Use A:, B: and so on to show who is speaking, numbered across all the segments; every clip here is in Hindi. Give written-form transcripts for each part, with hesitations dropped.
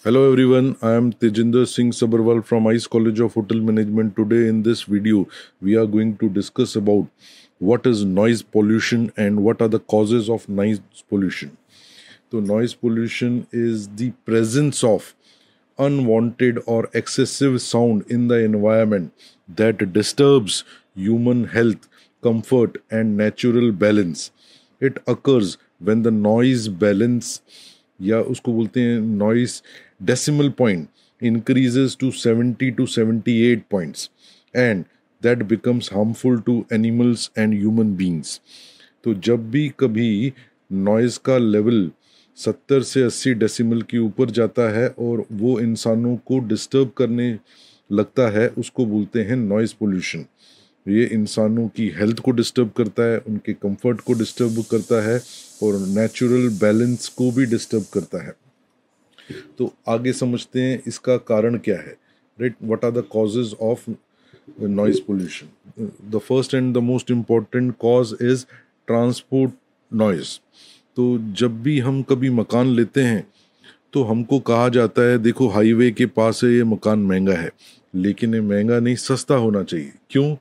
A: Hello everyone, I am Tejinder Singh Sabharwal from ICE College of Hotel Management. Today in this video, we are going to discuss about what is noise pollution and what are the causes of noise pollution. So noise pollution is the presence of unwanted or excessive sound in the environment that disturbs human health, comfort and natural balance. It occurs when the noise balance या उसको बोलते हैं noise decimal point increases to 70 to 78 points and that becomes harmful to animals and human beings. तो जब भी कभी नॉइज का लेवल 70 से 80 डेसिमल के ऊपर जाता है और वो इंसानों को डिस्टर्ब करने लगता है उसको बोलते हैं नॉइज पोल्यूशन. ये इंसानों की हेल्थ को डिस्टर्ब करता है, उनके कंफर्ट को डिस्टर्ब करता है और नेचुरल बैलेंस को भी डिस्टर्ब करता है. तो आगे समझते हैं इसका कारण क्या है. Right, what are the causes of noise pollution. The first and the most important cause is transport noise. तो जब भी हम कभी मकान लेते हैं तो हमको कहा जाता है देखो हाईवे के पास है, ये मकान महंगा है. लेकिन ये महंगा नहीं, सस्ता होना चाहिए. क्यों?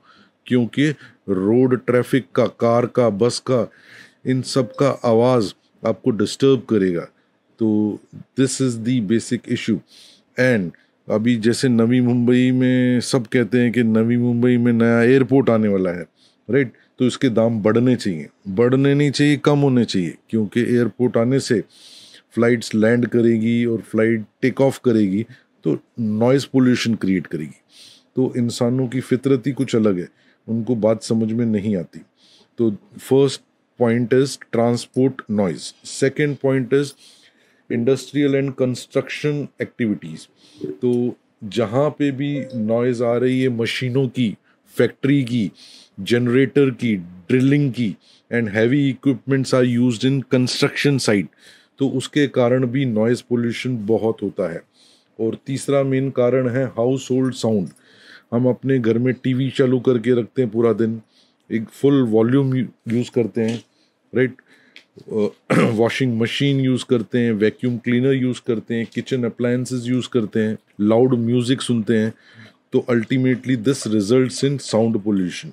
A: क्योंकि रोड ट्रैफिक का, कार का, बस का, इन सब का आवाज़ आपको डिस्टर्ब करेगा. तो this is the basic issue. And अभी जैसे नवी मुंबई में सब कहते हैं कि नवी मुंबई में नया एयरपोर्ट आने वाला है. राइट, तो इसके दाम बढ़ने चाहिए. बढ़ने नहीं चाहिए, कम होने चाहिए. क्योंकि एयरपोर्ट आने से फ्लाइट्स लैंड करेगी और फ्लाइट टेक ऑफ करेगी तो नॉइज़ पोल्यूशन क्रिएट करेगी. तो इंसानों की फितरत ही कुछ अलग है, उनको बात समझ में नहीं आती. तो first point is transport noise. Second point is industrial and construction activities. तो जहाँ पे भी नॉइज़ आ रही है मशीनों की, फैक्ट्री की, जनरेटर की, ड्रिलिंग की and heavy equipments are used in construction site, तो उसके कारण भी नॉइज़ पोल्यूशन बहुत होता है. और तीसरा मेन कारण है हाउस होल्ड साउंड. हम अपने घर में टीवी चालू करके रखते हैं पूरा दिन, एक फुल वॉल्यूम यूज़ करते हैं. राइट, वॉशिंग मशीन यूज़ करते हैं, वैक्यूम क्लीनर यूज़ करते हैं, किचन अप्लायंसेस यूज़ करते हैं, लाउड म्यूज़िक सुनते हैं. तो ultimately this results in sound pollution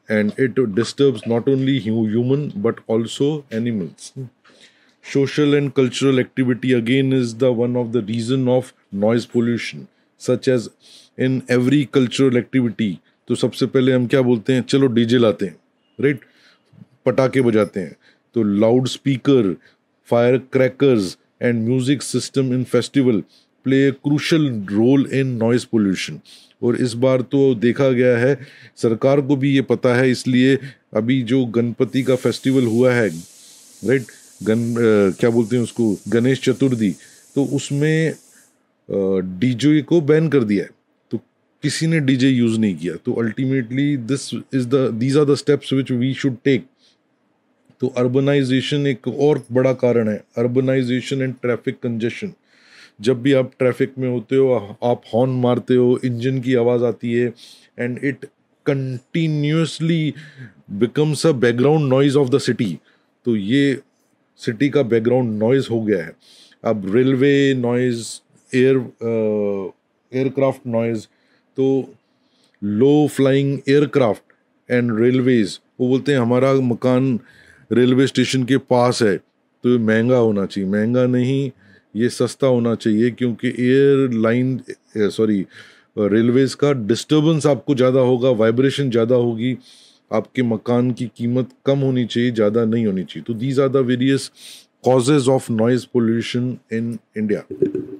A: and it disturbs not only human but also animals. Social and cultural activity again is the one of the reason of noise pollution, such as in every cultural activity. तो सबसे पहले हम क्या बोलते हैं, चलो डीजे लाते हैं. राइट, पटाखे बजाते हैं. तो loud speaker, fire crackers and music system in festival play a crucial role in noise pollution. और इस बार तो देखा गया है, सरकार को भी ये पता है, इसलिए अभी जो गणपति का फेस्टिवल हुआ है, राइट, क्या बोलते हैं उसको, गणेश चतुर्थी, तो उसमें डीजे को बैन कर दिया है. तो किसी ने डीजे यूज नहीं किया. तो ultimately these are the steps which we should take. तो अर्बनाइजेशन एक और बड़ा कारण है, अर्बनाइजेशन एंड ट्रैफिक कंजेशन. जब भी आप ट्रैफिक में होते हो, आप हॉर्न मारते हो, इंजन की आवाज़ आती है and it continuously becomes a background noise of the city. तो ये सिटी का बैकग्राउंड नॉइज हो गया है. अब रेलवे नॉइज, एयरक्राफ्ट नॉइज. तो लो फ्लाइंग एयरक्राफ्ट एंड रेलवेज, वो बोलते हैं हमारा मकान रेलवे स्टेशन के पास है तो ये महंगा होना चाहिए. महंगा नहीं, ये सस्ता होना चाहिए, क्योंकि रेलवेज का डिस्टर्बेंस आपको ज़्यादा होगा, वाइब्रेशन ज़्यादा होगी. आपके मकान की कीमत कम होनी चाहिए, ज़्यादा नहीं होनी चाहिए. तो these are the various causes of noise pollution in India.